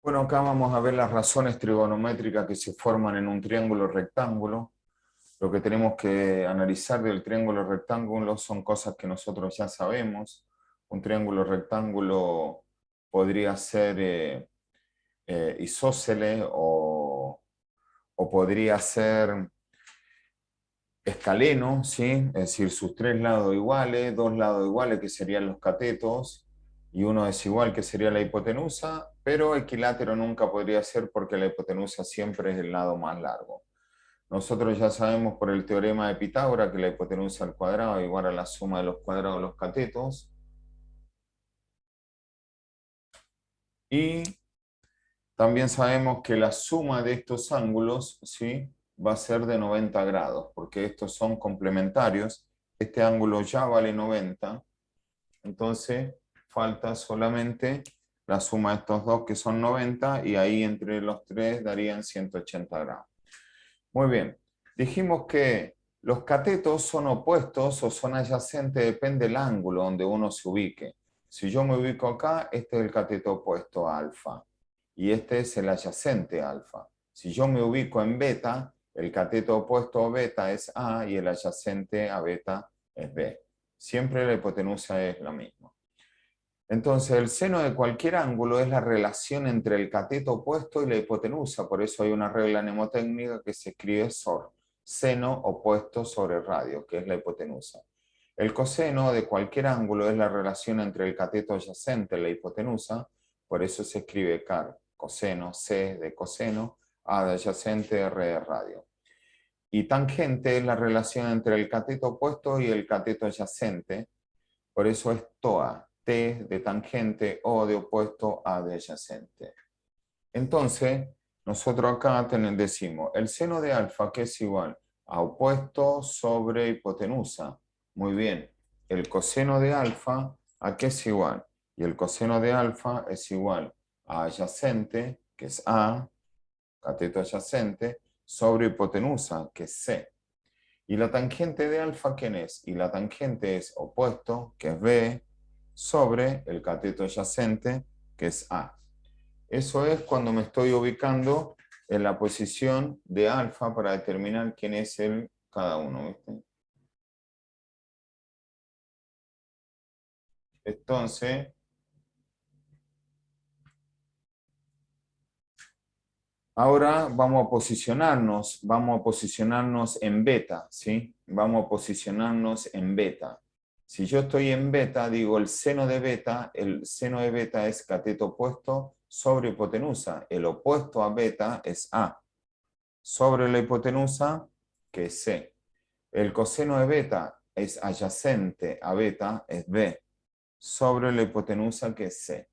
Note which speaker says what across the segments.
Speaker 1: Bueno, acá vamos a ver las razones trigonométricas que se forman en un triángulo rectángulo. Lo que tenemos que analizar del triángulo rectángulo son cosas que nosotros ya sabemos. Un triángulo rectángulo podría ser isósceles o podría ser escaleno, ¿sí? Es decir, sus tres lados iguales, dos lados iguales que serían los catetos y uno desigual que sería la hipotenusa, pero equilátero nunca podría ser porque la hipotenusa siempre es el lado más largo. Nosotros ya sabemos por el teorema de Pitágoras que la hipotenusa al cuadrado es igual a la suma de los cuadrados de los catetos. Y también sabemos que la suma de estos ángulos, ¿sí?, va a ser de 90 grados, porque estos son complementarios. Este ángulo ya vale 90, entonces falta solamente la suma de estos dos que son 90 y ahí entre los tres darían 180 grados. Muy bien, dijimos que los catetos son opuestos o son adyacentes, depende del ángulo donde uno se ubique. Si yo me ubico acá, este es el cateto opuesto a alfa y este es el adyacente a alfa. Si yo me ubico en beta, el cateto opuesto a beta es A y el adyacente a beta es B. Siempre la hipotenusa es la misma. Entonces, el seno de cualquier ángulo es la relación entre el cateto opuesto y la hipotenusa. Por eso hay una regla mnemotécnica que se escribe SOR, seno opuesto sobre radio, que es la hipotenusa. El coseno de cualquier ángulo es la relación entre el cateto adyacente y la hipotenusa. Por eso se escribe CAR, coseno, C de coseno, A de adyacente, R de radio. Y tangente es la relación entre el cateto opuesto y el cateto adyacente. Por eso es TOA, T de tangente, O de opuesto, A de adyacente. Entonces, nosotros acá decimos el seno de alfa, que es igual a opuesto sobre hipotenusa. Muy bien. El coseno de alfa, ¿a qué es igual? Y el coseno de alfa es igual a adyacente, que es A, cateto adyacente, sobre hipotenusa, que es C. ¿Y la tangente de alfa quién es? Y la tangente es opuesto, que es B, sobre el cateto adyacente, que es A. Eso es cuando me estoy ubicando en la posición de alfa para determinar quién es cada uno, ¿viste? Entonces, ahora vamos a posicionarnos en beta, ¿sí? Vamos a posicionarnos en beta. Si yo estoy en beta, digo el seno de beta es cateto opuesto sobre hipotenusa. El opuesto a beta es A. Sobre la hipotenusa, que es C. El coseno de beta es adyacente a beta, es B. Sobre la hipotenusa, que es C.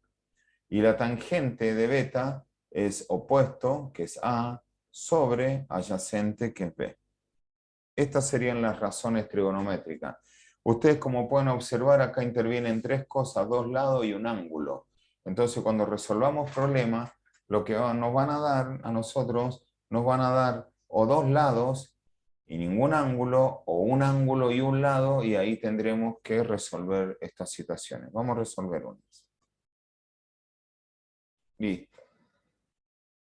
Speaker 1: Y la tangente de beta es opuesto, que es A, sobre adyacente, que es B. Estas serían las razones trigonométricas. Ustedes, como pueden observar, acá intervienen tres cosas, dos lados y un ángulo. Entonces, cuando resolvamos problemas, lo que nos van a dar a nosotros, nos van a dar o dos lados y ningún ángulo, o un ángulo y un lado, y ahí tendremos que resolver estas situaciones. Vamos a resolver unas. Listo.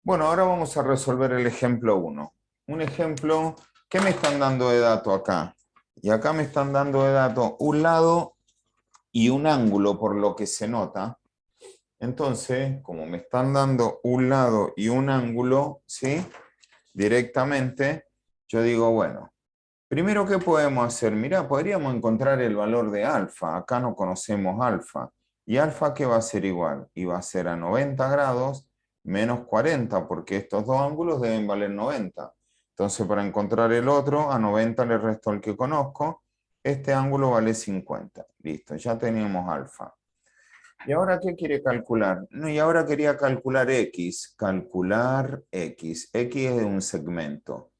Speaker 1: Bueno, ahora vamos a resolver el ejemplo 1. Un ejemplo, ¿qué me están dando de dato acá? Y acá me están dando de dato un lado y un ángulo, por lo que se nota. Entonces, como me están dando un lado y un ángulo, ¿sí?, directamente, yo digo, bueno, primero, ¿qué podemos hacer? Mirá, podríamos encontrar el valor de alfa. Acá no conocemos alfa. ¿Y alfa qué va a ser igual? Y va a ser a 90 grados menos 40, porque estos dos ángulos deben valer 90. Entonces, para encontrar el otro, a 90 le resto el que conozco. Este ángulo vale 50. Listo, ya tenemos alfa. ¿Y ahora qué quiere calcular? No, y ahora quería calcular x. Calcular x. X es de un segmento.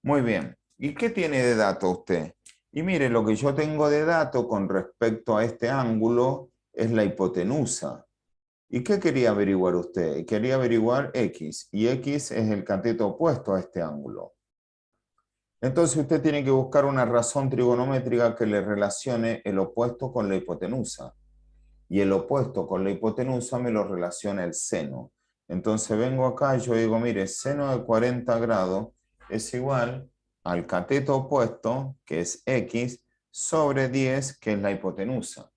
Speaker 1: Muy bien. ¿Y qué tiene de dato usted? Y mire, lo que yo tengo de dato con respecto a este ángulo es la hipotenusa. ¿Y qué quería averiguar usted? Quería averiguar x, y x es el cateto opuesto a este ángulo. Entonces usted tiene que buscar una razón trigonométrica que le relacione el opuesto con la hipotenusa. Y el opuesto con la hipotenusa me lo relaciona el seno. Entonces vengo acá y yo digo, mire, seno de 40 grados es igual al cateto opuesto, que es X, sobre 10, que es la hipotenusa.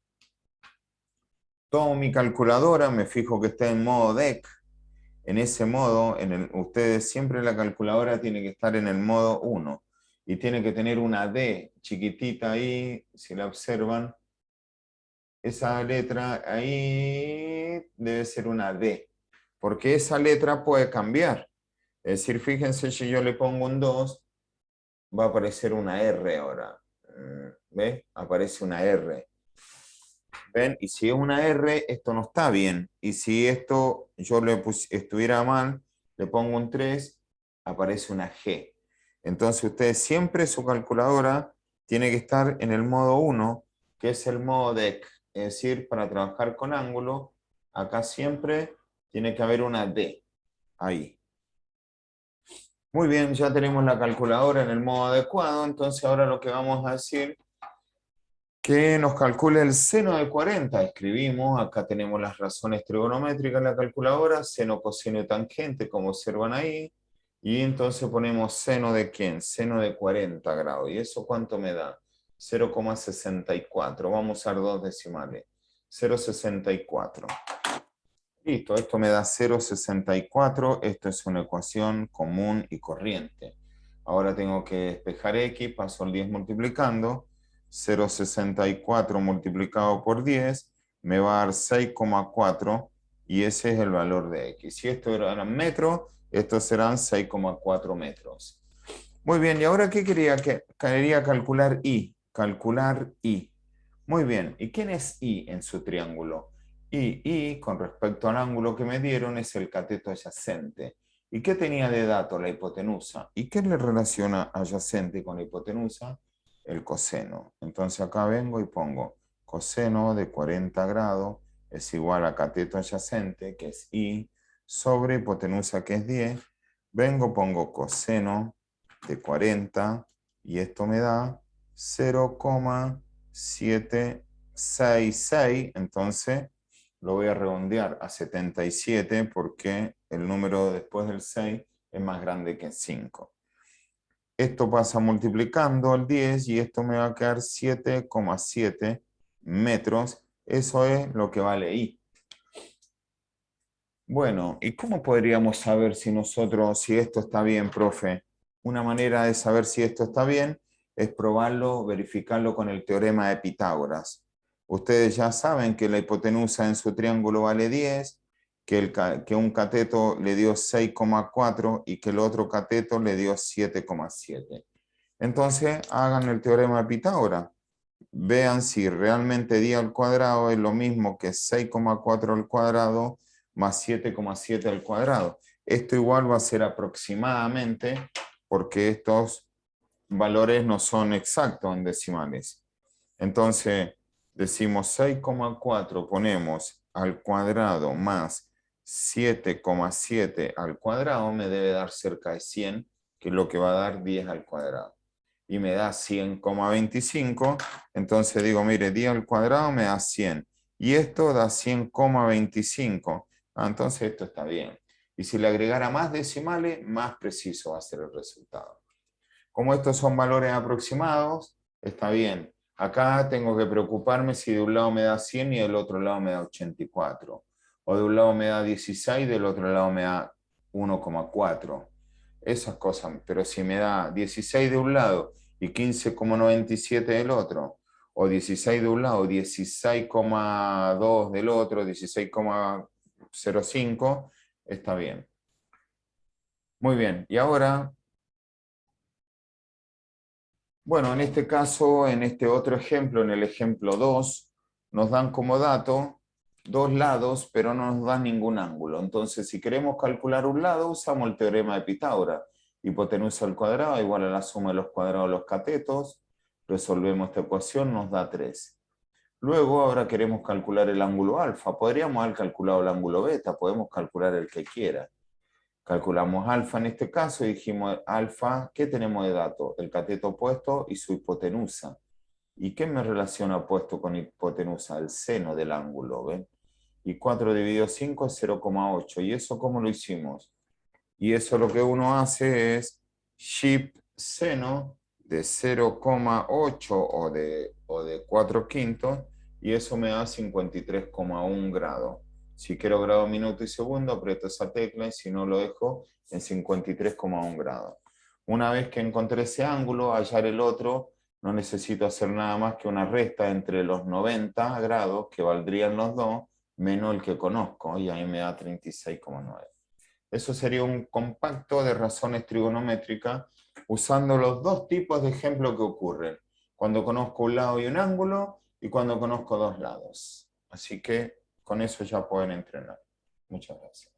Speaker 1: Tomo mi calculadora, me fijo que está en modo DEC. En ese modo, ustedes siempre la calculadora tiene que estar en el modo 1 y tiene que tener una D chiquitita ahí, si la observan. Esa letra ahí debe ser una D, porque esa letra puede cambiar. Es decir, fíjense, si yo le pongo un 2, va a aparecer una R ahora. ¿Ve? Aparece una R. ¿Ven? Y si es una R, esto no está bien. Y si esto yo estuviera mal, le pongo un 3, aparece una G. Entonces ustedes siempre su calculadora tiene que estar en el modo 1, que es el modo DEC. Es decir, para trabajar con ángulo, acá siempre tiene que haber una D. Ahí. Muy bien, ya tenemos la calculadora en el modo adecuado. Entonces ahora lo que vamos a decir que nos calcule el seno de 40. Escribimos, acá tenemos las razones trigonométricas en la calculadora, seno, coseno y tangente, como observan ahí. Y entonces ponemos seno de ¿quién? Seno de 40 grados. ¿Y eso cuánto me da? 0,64. Vamos a usar dos decimales. 0,64. Listo, esto me da 0,64. Esto es una ecuación común y corriente. Ahora tengo que despejar x, paso al 10 multiplicando. 0,64 multiplicado por 10 me va a dar 6,4 y ese es el valor de x. Si esto era en metros, estos serán 6,4 metros. Muy bien, ¿y ahora qué quería calcular y? Calcular y. Muy bien, ¿y quién es y en su triángulo? Y con respecto al ángulo que me dieron es el cateto adyacente. ¿Y qué tenía de dato la hipotenusa? ¿Y qué le relaciona adyacente con la hipotenusa? El coseno. Entonces acá vengo y pongo coseno de 40 grados es igual a cateto adyacente, que es I, sobre hipotenusa, que es 10. Vengo, pongo coseno de 40 y esto me da 0,766. Entonces lo voy a redondear a 77 porque el número después del 6 es más grande que 5. Esto pasa multiplicando al 10 y esto me va a quedar 7,7 metros. Eso es lo que vale I. Bueno, ¿y cómo podríamos saber si esto está bien, profe? Una manera de saber si esto está bien es probarlo, verificarlo con el teorema de Pitágoras. Ustedes ya saben que la hipotenusa en su triángulo vale 10, que un cateto le dio 6,4 y que el otro cateto le dio 7,7. Entonces, hagan el teorema de Pitágoras. Vean si realmente d al cuadrado es lo mismo que 6,4 al cuadrado más 7,7 al cuadrado. Esto igual va a ser aproximadamente, porque estos valores no son exactos en decimales. Entonces, decimos 6,4 ponemos al cuadrado más 7,7 al cuadrado, me debe dar cerca de 100, que es lo que va a dar 10 al cuadrado. Y me da 100,25, entonces digo, mire, 10 al cuadrado me da 100. Y esto da 100,25. Entonces esto está bien. Y si le agregara más decimales, más preciso va a ser el resultado. Como estos son valores aproximados, está bien. Acá tengo que preocuparme si de un lado me da 100 y del otro lado me da 84. O de un lado me da 16 y del otro lado me da 1,4. Esas cosas. Pero si me da 16 de un lado y 15,97 del otro, o 16 de un lado, 16,2 del otro, 16,05, está bien. Muy bien. Y ahora... Bueno, en este caso, en este otro ejemplo, en el ejemplo 2, nos dan como dato dos lados, pero no nos dan ningún ángulo. Entonces, si queremos calcular un lado, usamos el teorema de Pitágoras. Hipotenusa al cuadrado igual a la suma de los cuadrados de los catetos. Resolvemos esta ecuación, nos da 3. Luego, ahora queremos calcular el ángulo alfa. Podríamos haber calculado el ángulo beta, podemos calcular el que quiera. Calculamos alfa en este caso y dijimos alfa, ¿qué tenemos de dato? El cateto opuesto y su hipotenusa. ¿Y qué me relaciona opuesto con hipotenusa? El seno del ángulo, ¿ven? y 4 dividido 5 es 0,8. ¿Y eso cómo lo hicimos? Y eso lo que uno hace es shift seno de 0,8 o de 4 quintos, y eso me da 53,1 grados. Si quiero grado, minuto y segundo, aprieto esa tecla, y si no lo dejo en 53,1 grados. Una vez que encontré ese ángulo, hallar el otro, no necesito hacer nada más que una resta entre los 90 grados, que valdrían los dos, menos el que conozco, y ahí me da 36,9. Eso sería un compacto de razones trigonométricas usando los dos tipos de ejemplos que ocurren. Cuando conozco un lado y un ángulo y cuando conozco dos lados. Así que con eso ya pueden entrenar. Muchas gracias.